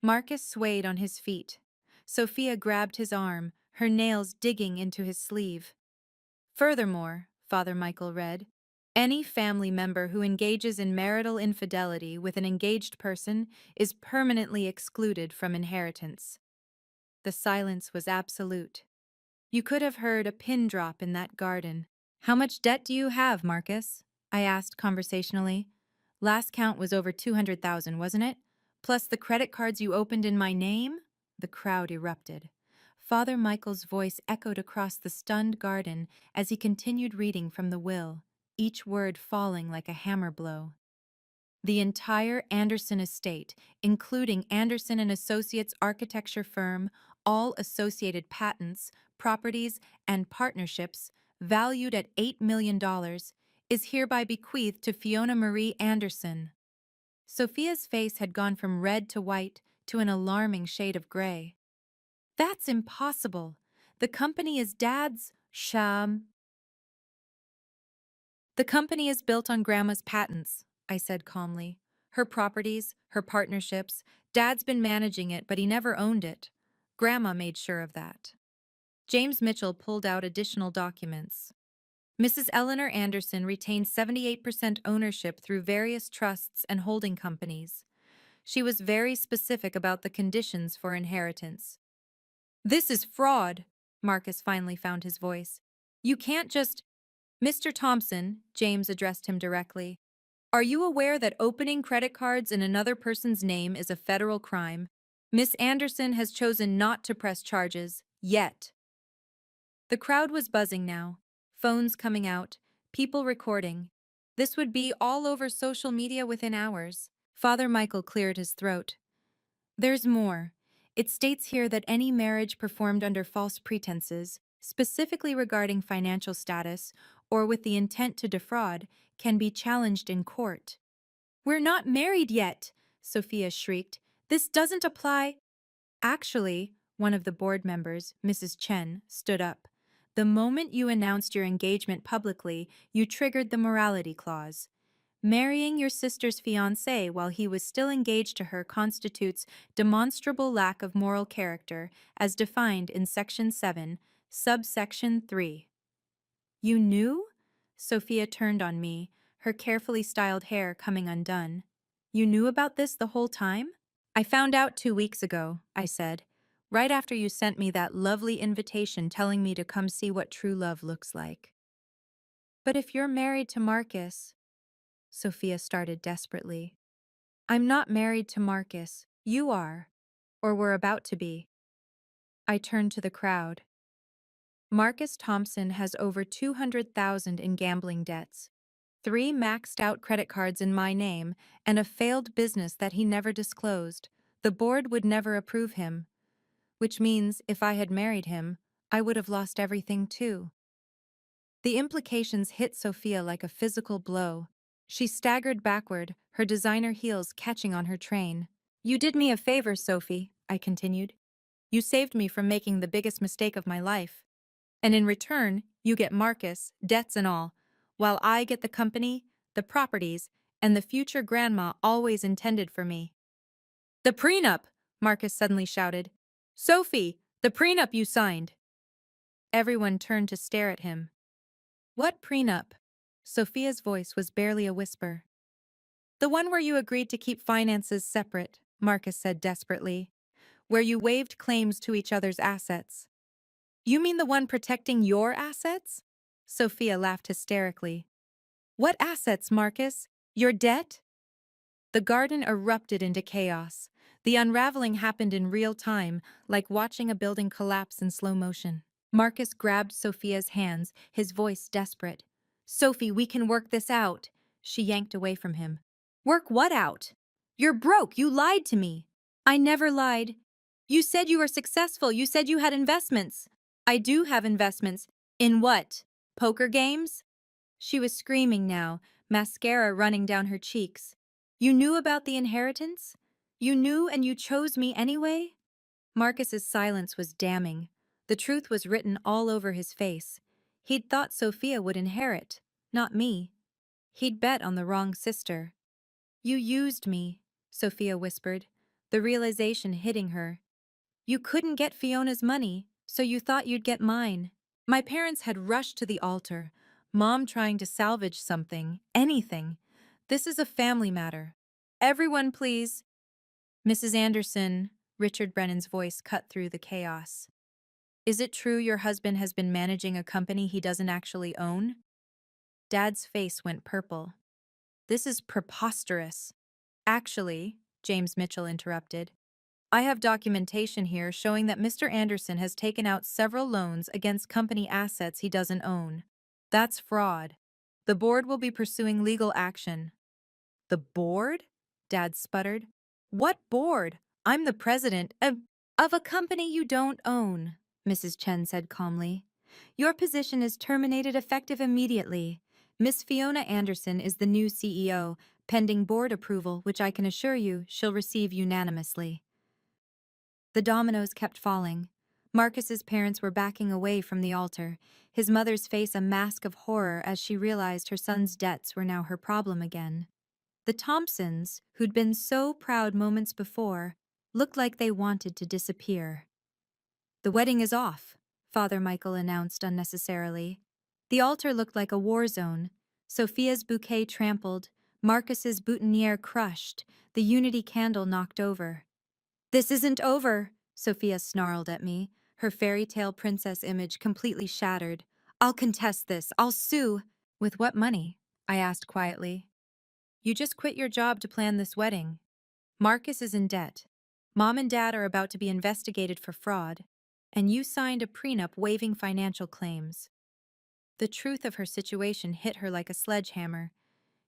Speaker 1: Marcus swayed on his feet. Sophia grabbed his arm, her nails digging into his sleeve. "Furthermore," Father Michael read, "any family member who engages in marital infidelity with an engaged person is permanently excluded from inheritance." The silence was absolute. You could have heard a pin drop in that garden. "How much debt do you have, Marcus?" I asked conversationally. "Last count was over 200,000, wasn't it? Plus the credit cards you opened in my name?" The crowd erupted. Father Michael's voice echoed across the stunned garden as he continued reading from the will, each word falling like a hammer blow. "The entire Anderson estate, including Anderson and Associates architecture firm, all associated patents, properties, and partnerships, valued at $8 million, is hereby bequeathed to Fiona Marie Anderson." Sophia's face had gone from red to white to an alarming shade of gray. That's impossible. The company is Dad's sham. The company is built on Grandma's patents, I said calmly. Her properties, her partnerships. Dad's been managing it, but he never owned it. Grandma made sure of that. James Mitchell pulled out additional documents. Mrs. Eleanor Anderson retained 78% ownership through various trusts and holding companies. She was very specific about the conditions for inheritance. This is fraud, Marcus finally found his voice. You can't just... Mr. Thompson, James addressed him directly. Are you aware that opening credit cards in another person's name is a federal crime? Miss Anderson has chosen not to press charges, yet. The crowd was buzzing now, phones coming out, people recording. This would be all over social media within hours. Father Michael cleared his throat. There's more. It states here that any marriage performed under false pretenses, specifically regarding financial status, or with the intent to defraud, can be challenged in court. We're not married yet, Sophia shrieked. This doesn't apply. Actually, one of the board members, Mrs. Chen, stood up. The moment you announced your engagement publicly, you triggered the morality clause. Marrying your sister's fiancé while he was still engaged to her constitutes demonstrable lack of moral character, as defined in Section 7, subsection 3. You knew? Sophia turned on me, her carefully styled hair coming undone. You knew about this the whole time? I found out 2 weeks ago, I said, right after you sent me that lovely invitation telling me to come see what true love looks like. But if you're married to Marcus, Sophia started desperately. I'm not married to Marcus. You are. Or we're about to be. I turned to the crowd. Marcus Thompson has over $200,000 in gambling debts, 3 maxed-out credit cards in my name, and a failed business that he never disclosed. The board would never approve him. Which means, if I had married him, I would have lost everything too. The implications hit Sophia like a physical blow. She staggered backward, her designer heels catching on her train. You did me a favor, Sophie, I continued. You saved me from making the biggest mistake of my life. And in return, you get Marcus, debts and all, while I get the company, the properties, and the future grandma always intended for me. The prenup, Marcus suddenly shouted. Sophie, the prenup you signed. Everyone turned to stare at him. What prenup? Sophia's voice was barely a whisper. The one where you agreed to keep finances separate, Marcus said desperately. Where you waived claims to each other's assets. You mean the one protecting your assets? Sophia laughed hysterically. What assets, Marcus? Your debt? The garden erupted into chaos. The unraveling happened in real time, like watching a building collapse in slow motion. Marcus grabbed Sophia's hands, his voice desperate. Sophie, we can work this out. She yanked away from him. Work what out? You're broke. You lied to me. I never lied. You said you were successful. You said you had investments. I do have investments. In what? Poker games? She was screaming now, mascara running down her cheeks. You knew about the inheritance? You knew and you chose me anyway? Marcus's silence was damning. The truth was written all over his face. He'd thought Sophia would inherit, not me. He'd bet on the wrong sister. You used me, Sophia whispered, the realization hitting her. You couldn't get Fiona's money, so you thought you'd get mine. My parents had rushed to the altar, Mom trying to salvage something, anything. This is a family matter. Everyone, please. Mrs. Anderson, Richard Brennan's voice cut through the chaos. Is it true your husband has been managing a company he doesn't actually own? Dad's face went purple. This is preposterous. Actually, James Mitchell interrupted, I have documentation here showing that Mr. Anderson has taken out several loans against company assets he doesn't own. That's fraud. The board will be pursuing legal action. The board? Dad sputtered. What board? I'm the president of a company you don't own, Mrs. Chen said calmly. Your position is terminated effective immediately. Miss Fiona Anderson is the new CEO, pending board approval, which I can assure you she'll receive unanimously. The dominoes kept falling. Marcus's parents were backing away from the altar, his mother's face a mask of horror as she realized her son's debts were now her problem again. The Thompsons, who'd been so proud moments before, looked like they wanted to disappear. "The wedding is off," Father Michael announced unnecessarily. The altar looked like a war zone. Sophia's bouquet trampled, Marcus's boutonniere crushed, the unity candle knocked over. "This isn't over," Sophia snarled at me, her fairy tale princess image completely shattered. "I'll contest this. I'll sue." "With what money?" I asked quietly. "You just quit your job to plan this wedding. Marcus is in debt. Mom and Dad are about to be investigated for fraud. And you signed a prenup waiving financial claims." The truth of her situation hit her like a sledgehammer.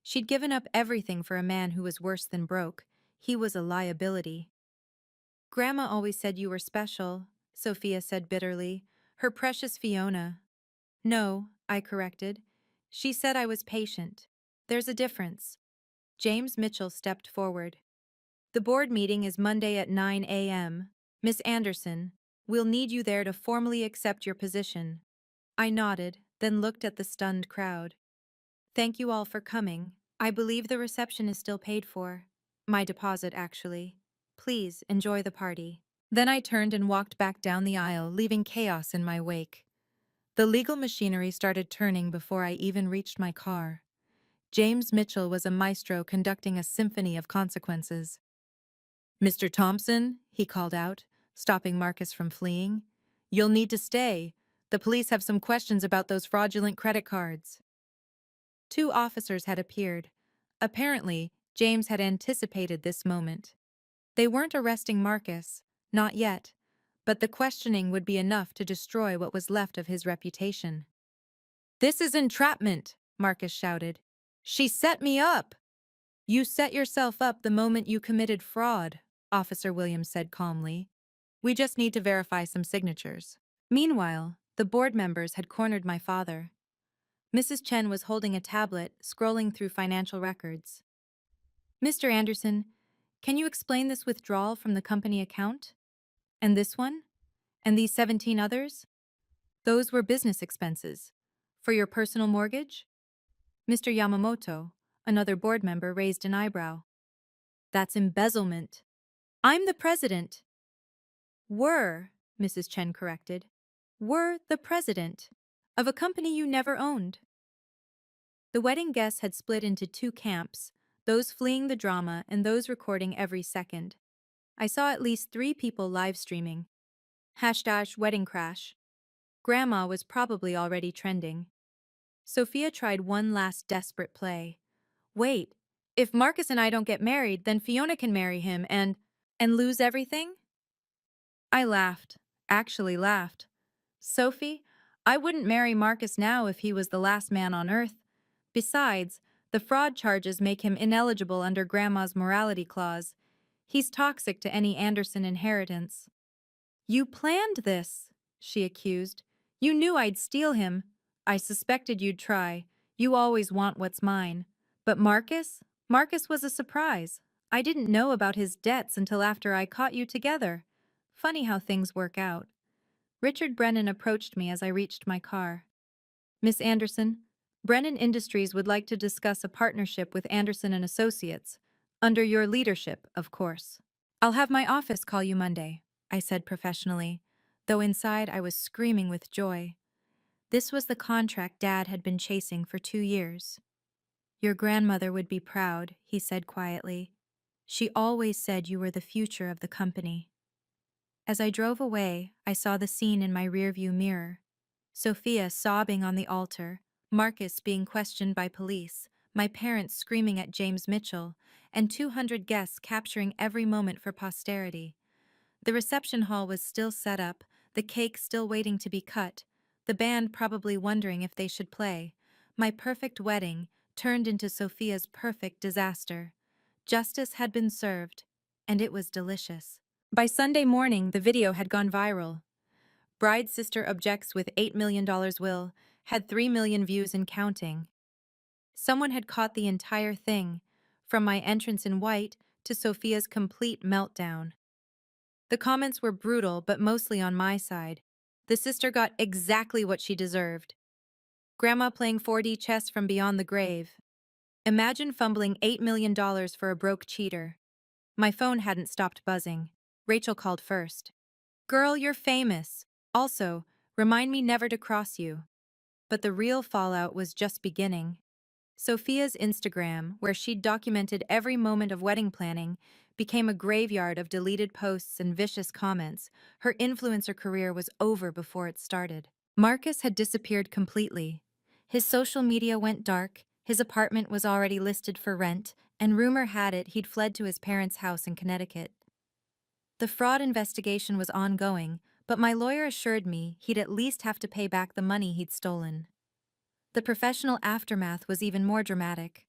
Speaker 1: She'd given up everything for a man who was worse than broke. He was a liability. "Grandma always said you were special," Sophia said bitterly. "Her precious Fiona." "No," I corrected. "She said I was patient. There's a difference." James Mitchell stepped forward. "The board meeting is Monday at 9 a.m. Miss Anderson, we'll need you there to formally accept your position." I nodded, then looked at the stunned crowd. "Thank you all for coming. I believe the reception is still paid for. My deposit, actually. Please enjoy the party." Then I turned and walked back down the aisle, leaving chaos in my wake. The legal machinery started turning before I even reached my car. James Mitchell was a maestro conducting a symphony of consequences. "Mr. Thompson," he called out, stopping Marcus from fleeing. "You'll need to stay. The police have some questions about those fraudulent credit cards." Two officers had appeared. Apparently, James had anticipated this moment. They weren't arresting Marcus, not yet, but the questioning would be enough to destroy what was left of his reputation. "This is entrapment," Marcus shouted. "She set me up." "You set yourself up the moment you committed fraud," Officer Williams said calmly. "We just need to verify some signatures." Meanwhile, the board members had cornered my father. Mrs. Chen was holding a tablet, scrolling through financial records. "Mr. Anderson, can you explain this withdrawal from the company account? And this one? And these 17 others? Those were business expenses. For your personal mortgage?" Mr. Yamamoto, another board member, raised an eyebrow. "That's embezzlement." "I'm the president." "Were," Mrs. Chen corrected. "Were the president of a company you never owned." The wedding guests had split into two camps, those fleeing the drama and those recording every second. I saw at least 3 people live streaming. #wedding crash. Grandma was probably already trending. Sophia tried one last desperate play. "Wait, if Marcus and I don't get married, then Fiona can marry him and lose everything?" I laughed, actually laughed. "Sophie, I wouldn't marry Marcus now if he was the last man on earth. Besides, the fraud charges make him ineligible under Grandma's morality clause. He's toxic to any Anderson inheritance." "You planned this," she accused. "You knew I'd steal him. I suspected you'd try. You always want what's mine. But Marcus? Marcus was a surprise. I didn't know about his debts until after I caught you together. Funny how things work out." Richard Brennan approached me as I reached my car. "Miss Anderson, Brennan Industries would like to discuss a partnership with Anderson and Associates. Under your leadership, of course." "I'll have my office call you Monday," I said professionally, though inside I was screaming with joy. This was the contract Dad had been chasing for 2 years. "Your grandmother would be proud," he said quietly. "She always said you were the future of the company." As I drove away, I saw the scene in my rearview mirror. Sophia sobbing on the altar, Marcus being questioned by police, my parents screaming at James Mitchell, and 200 guests capturing every moment for posterity. The reception hall was still set up, the cake still waiting to be cut, the band probably wondering if they should play. My perfect wedding turned into Sophia's perfect disaster. Justice had been served, and it was delicious. By Sunday morning, the video had gone viral. "Bride's sister objects with $8 million will," had 3 million views and counting. Someone had caught the entire thing, from my entrance in white to Sophia's complete meltdown. The comments were brutal, but mostly on my side. The sister got exactly what she deserved. Grandma playing 4D chess from beyond the grave. Imagine fumbling $8 million for a broke cheater. My phone hadn't stopped buzzing. Rachel called first. Girl, you're famous. Also, remind me never to cross you. But the real fallout was just beginning. Sophia's Instagram, where she'd documented every moment of wedding planning, became a graveyard of deleted posts and vicious comments. Her influencer career was over before it started. Marcus had disappeared completely. His social media went dark, his apartment was already listed for rent, and rumor had it he'd fled to his parents' house in Connecticut. The fraud investigation was ongoing, but my lawyer assured me he'd at least have to pay back the money he'd stolen. The professional aftermath was even more dramatic.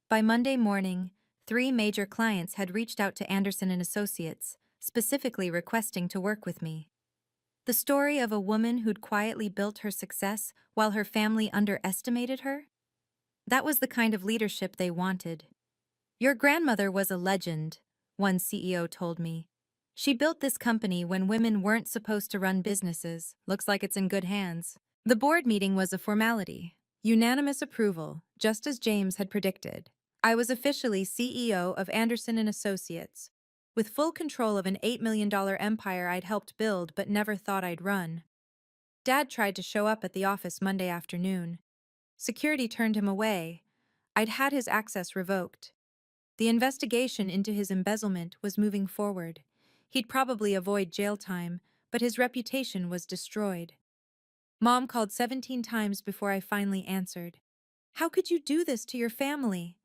Speaker 1: By Monday morning, 3 major clients had reached out to Anderson and Associates, specifically requesting to work with me. The story of a woman who'd quietly built her success while her family underestimated her? That was the kind of leadership they wanted. Your grandmother was a legend, one CEO told me. She built this company when women weren't supposed to run businesses. Looks like it's in good hands. The board meeting was a formality. Unanimous approval, just as James had predicted. I was officially CEO of Anderson and Associates, with full control of an $8 million empire I'd helped build but never thought I'd run. Dad tried to show up at the office Monday afternoon. Security turned him away. I'd had his access revoked. The investigation into his embezzlement was moving forward. He'd probably avoid jail time, but his reputation was destroyed. Mom called 17 times before I finally answered. How could you do this to your family?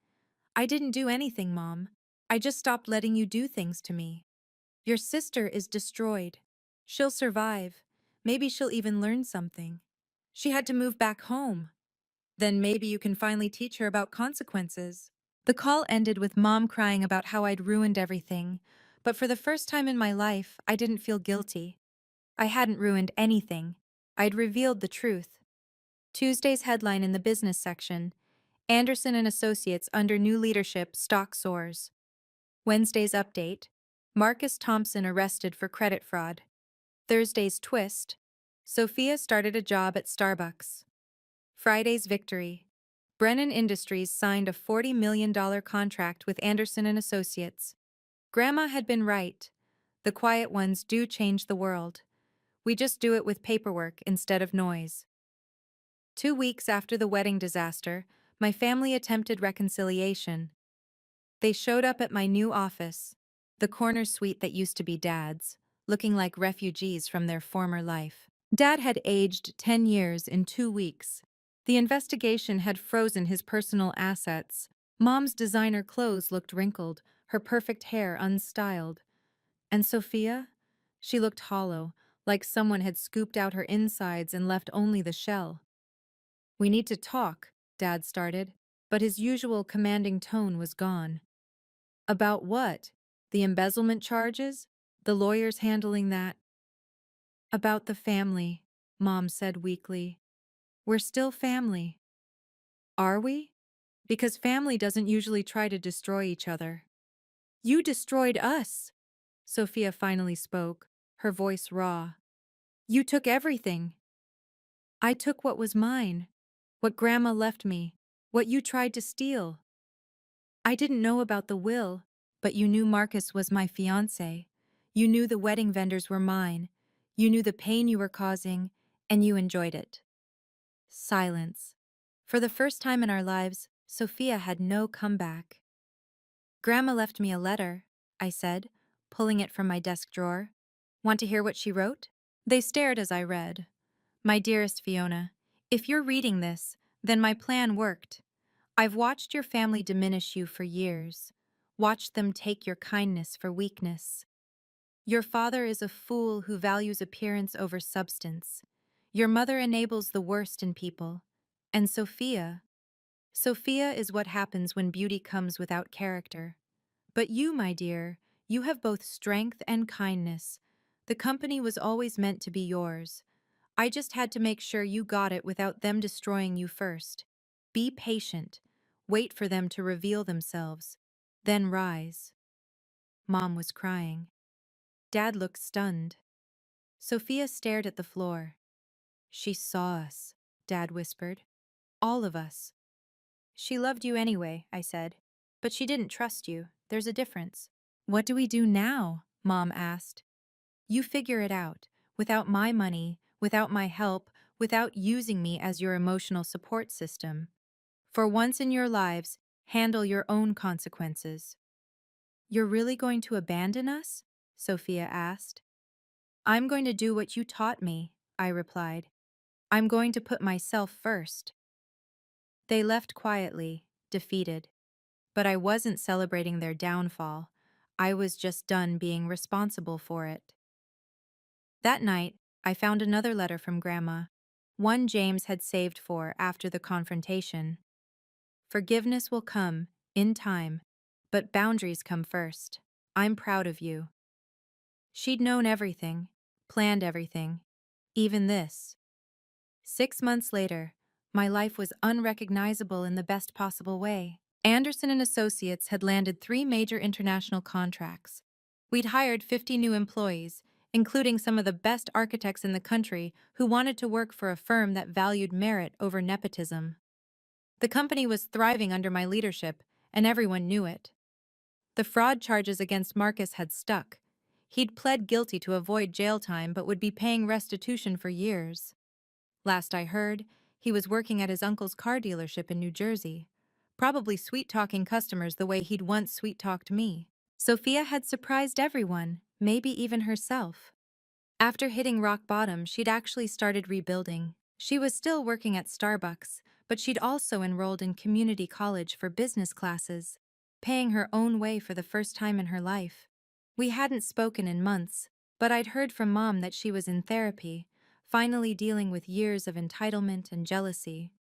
Speaker 1: I didn't do anything, Mom. I just stopped letting you do things to me. Your sister is destroyed. She'll survive. Maybe she'll even learn something. She had to move back home. Then maybe you can finally teach her about consequences. The call ended with Mom crying about how I'd ruined everything, but for the first time in my life, I didn't feel guilty. I hadn't ruined anything. I'd revealed the truth. Tuesday's headline in the business section: Anderson and Associates under new leadership, stock soars. Wednesday's update: Marcus Thompson arrested for credit fraud. Thursday's twist: Sophia started a job at Starbucks. Friday's victory: Brennan Industries signed a $40 million contract with Anderson and Associates. Grandma had been right. The quiet ones do change the world. We just do it with paperwork instead of noise. 2 weeks after the wedding disaster, my family attempted reconciliation. They showed up at my new office, the corner suite that used to be Dad's, looking like refugees from their former life. Dad had aged 10 years in 2 weeks. The investigation had frozen his personal assets. Mom's designer clothes looked wrinkled, her perfect hair unstyled. And Sophia? She looked hollow, like someone had scooped out her insides and left only the shell. We need to talk, Dad started, but his usual commanding tone was gone. About what? The embezzlement charges? The lawyers handling that? About the family, Mom said weakly. We're still family. Are we? Because family doesn't usually try to destroy each other. You destroyed us, Sophia finally spoke, her voice raw. You took everything. I took what was mine, what Grandma left me, what you tried to steal. I didn't know about the will, but you knew Marcus was my fiancé. You knew the wedding vendors were mine. You knew the pain you were causing, and you enjoyed it. Silence. For the first time in our lives, Sophia had no comeback. Grandma left me a letter, I said, pulling it from my desk drawer. Want to hear what she wrote? They stared as I read. My dearest Fiona, if you're reading this, then my plan worked. I've watched your family diminish you for years, watched them take your kindness for weakness. Your father is a fool who values appearance over substance. Your mother enables the worst in people. And Sophia is what happens when beauty comes without character. But you, my dear, you have both strength and kindness. The company was always meant to be yours. I just had to make sure you got it without them destroying you first. Be patient. Wait for them to reveal themselves. Then rise. Mom was crying. Dad looked stunned. Sophia stared at the floor. She saw us, Dad whispered. All of us. She loved you anyway, I said. But she didn't trust you. There's a difference. What do we do now? Mom asked. You figure it out. Without my money, without my help, without using me as your emotional support system. For once in your lives, handle your own consequences. You're really going to abandon us? Sophia asked. I'm going to do what you taught me, I replied. I'm going to put myself first. They left quietly, defeated. But I wasn't celebrating their downfall. I was just done being responsible for it. That night, I found another letter from Grandma, one James had saved for after the confrontation. Forgiveness will come, in time, but boundaries come first. I'm proud of you. She'd known everything, planned everything, even this. 6 months later, my life was unrecognizable in the best possible way. Anderson and Associates had landed 3 major international contracts. We'd hired 50 new employees, including some of the best architects in the country who wanted to work for a firm that valued merit over nepotism. The company was thriving under my leadership, and everyone knew it. The fraud charges against Marcus had stuck. He'd pled guilty to avoid jail time but would be paying restitution for years. Last I heard, he was working at his uncle's car dealership in New Jersey, probably sweet-talking customers the way he'd once sweet-talked me. Sophia had surprised everyone, maybe even herself. After hitting rock bottom, she'd actually started rebuilding. She was still working at Starbucks, but she'd also enrolled in community college for business classes, paying her own way for the first time in her life. We hadn't spoken in months, but I'd heard from Mom that she was in therapy, finally dealing with years of entitlement and jealousy.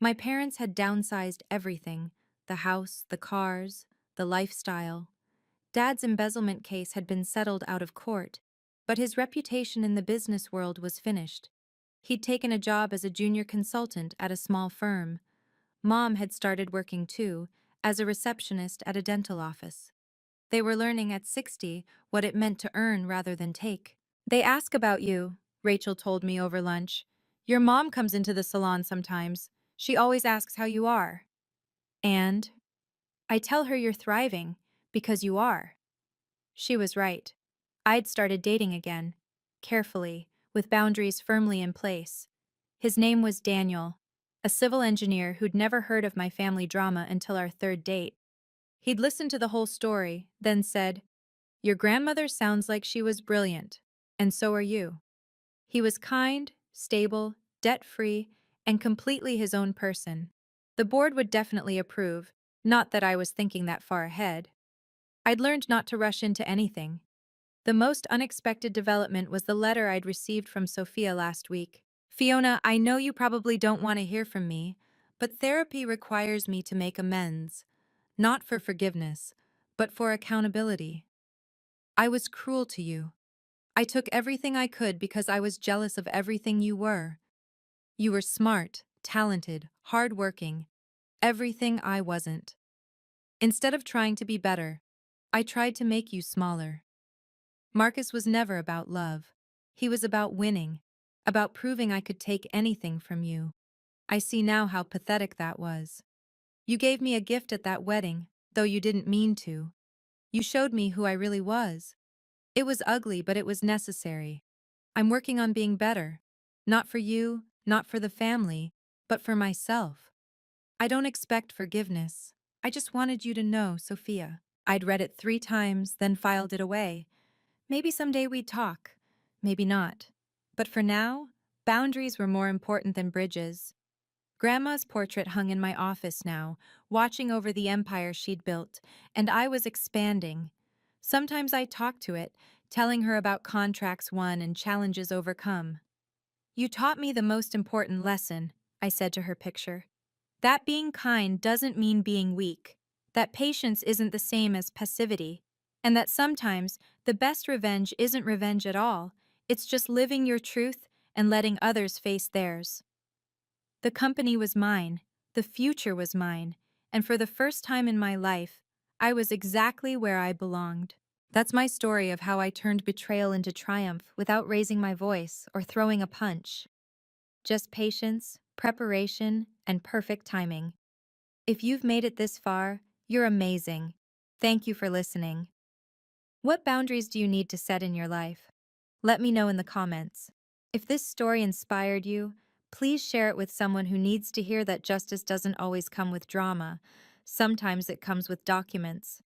Speaker 1: My parents had downsized everything: the house, the cars, the lifestyle. Dad's embezzlement case had been settled out of court, but his reputation in the business world was finished. He'd taken a job as a junior consultant at a small firm. Mom had started working too, as a receptionist at a dental office. They were learning at 60 what it meant to earn rather than take. They ask about you, Rachel told me over lunch. Your mom comes into the salon sometimes. She always asks how you are. And I tell her you're thriving, because you are. She was right. I'd started dating again, carefully, with boundaries firmly in place. His name was Daniel, a civil engineer who'd never heard of my family drama until our third date. He'd listened to the whole story, then said, "Your grandmother sounds like she was brilliant, and so are you." He was kind, stable, debt-free, and completely his own person. The board would definitely approve, not that I was thinking that far ahead. I'd learned not to rush into anything. The most unexpected development was the letter I'd received from Sophia last week. "Fiona, I know you probably don't want to hear from me, but therapy requires me to make amends. Not for forgiveness, but for accountability. I was cruel to you. I took everything I could because I was jealous of everything you were. You were smart, talented, hardworking, everything I wasn't. Instead of trying to be better, I tried to make you smaller." Marcus was never about love. He was about winning, about proving I could take anything from you. I see now how pathetic that was. You gave me a gift at that wedding, though you didn't mean to. You showed me who I really was. It was ugly, but it was necessary. I'm working on being better. Not for you, not for the family, but for myself. I don't expect forgiveness. I just wanted you to know, Sophia. I'd read it 3 times, then filed it away. Maybe someday we'd talk. Maybe not. But for now, boundaries were more important than bridges. Grandma's portrait hung in my office now, watching over the empire she'd built, and I was expanding. Sometimes I talked to it, telling her about contracts won and challenges overcome. "You taught me the most important lesson," I said to her picture. "That being kind doesn't mean being weak, that patience isn't the same as passivity, and that sometimes the best revenge isn't revenge at all, it's just living your truth and letting others face theirs." The company was mine, the future was mine, and for the first time in my life, I was exactly where I belonged. That's my story of how I turned betrayal into triumph without raising my voice or throwing a punch. Just patience, preparation, and perfect timing. If you've made it this far, you're amazing. Thank you for listening. What boundaries do you need to set in your life? Let me know in the comments. If this story inspired you, please share it with someone who needs to hear that justice doesn't always come with drama. Sometimes it comes with documents.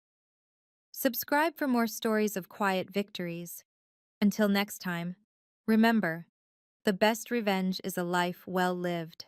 Speaker 1: Subscribe for more stories of quiet victories. Until next time, remember, the best revenge is a life well lived.